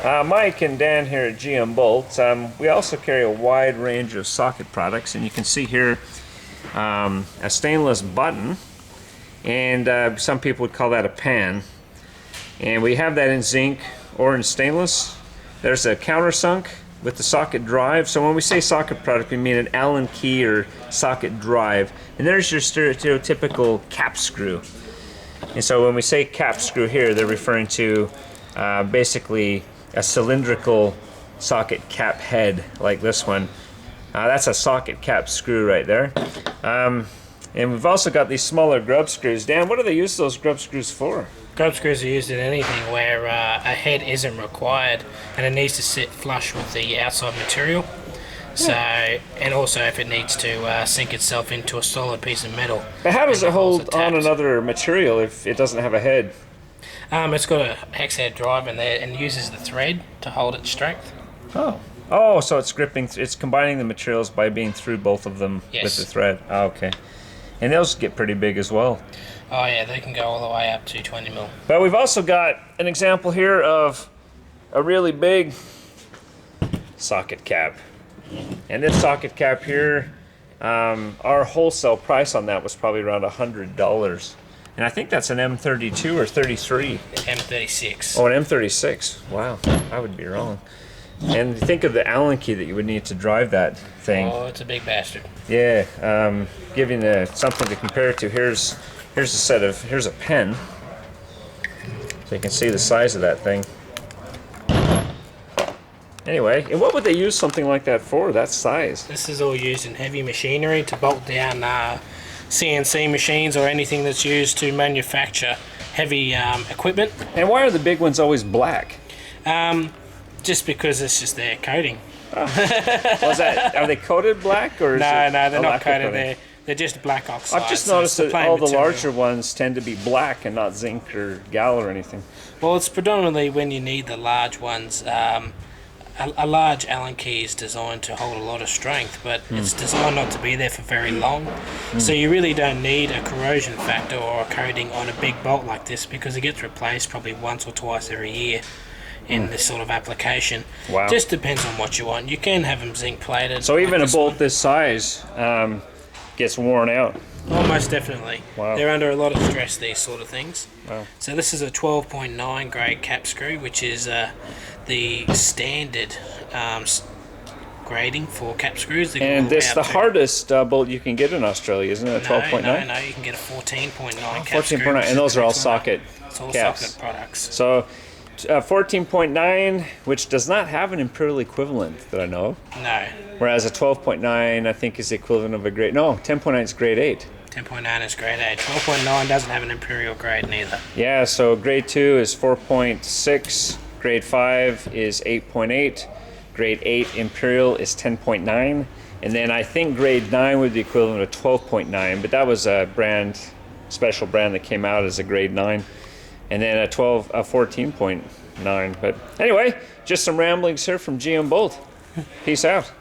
Mike and Dan here at GM Bolt. We also carry a wide range of socket products, and you can see here a stainless button, and some people would call that a pan. And we have that in zinc or in stainless. There's a countersunk with the socket drive. So when we say socket product, we mean an Allen key or socket drive. And there's your stereotypical cap screw. And so when we say cap screw here, they're referring to basically a cylindrical socket cap head like this one. That's a socket cap screw right there. And we've also got these smaller grub screws. Dan, what do they use those grub screws for? Grub screws are used in anything where a head isn't required and it needs to sit flush with the outside material. So, and also if it needs to sink itself into a solid piece of metal. But how does it hold on another material if it doesn't have a head? It's got a hex head drive in there and uses the thread to hold its strength. Oh, so it's gripping, it's combining the materials by being through both of them with the thread. Oh, okay. And those get pretty big as well. Oh yeah, they can go all the way up to 20 mil. But we've also got an example here of a really big socket cap. And this socket cap here, our wholesale price on that was probably around $100. And I think that's an M32 or 33. M36. Oh, an M36. Wow, I would be wrong. And think of the Allen key that you would need to drive that thing. Oh, it's a big bastard. Yeah, giving something to compare it to. Here's a pen. So you can see the size of that thing. Anyway, and what would they use something like that for, that size? This is all used in heavy machinery to bolt down CNC machines or anything that's used to manufacture heavy equipment. And why are the big ones always black? Just because it's just their coating. Oh. Are they coated black or? No, they're not coated. They're just black oxide. I've just noticed that all the larger ones tend to be black and not zinc or gal or anything. Well, it's predominantly when you need the large ones. A large Allen key is designed to hold a lot of strength, but it's designed not to be there for very long. So you really don't need a corrosion factor or a coating on a big bolt like this because it gets replaced probably once or twice every year in this sort of application. Wow. Just depends on what you want. You can have them zinc plated. So even a bolt this size gets worn out. Almost definitely. Wow. They're under a lot of stress, these sort of things. Wow. So this is a 12.9 grade cap screw, which is the standard grading for cap screws. And this the hardest bolt you can get in Australia, isn't it? 12.9? No, you can get a 14.9 cap screw. 14.9, and those are all socket It's all caps. socket products. So 14.9, which does not have an imperial equivalent that I know of. No. Whereas a 12.9, I think, is the equivalent of a grade... No, 10.9 is grade 8. 10.9 is grade 8. 12.9 doesn't have an imperial grade neither. Yeah, so grade 2 is 4.6, grade 5 is 8.8, grade 8 imperial is 10.9, and then I think grade 9 would be equivalent of 12.9, but that was a special brand that came out as a grade 9, and then a 14.9. But anyway, just some ramblings here from GM Bolt. Peace out.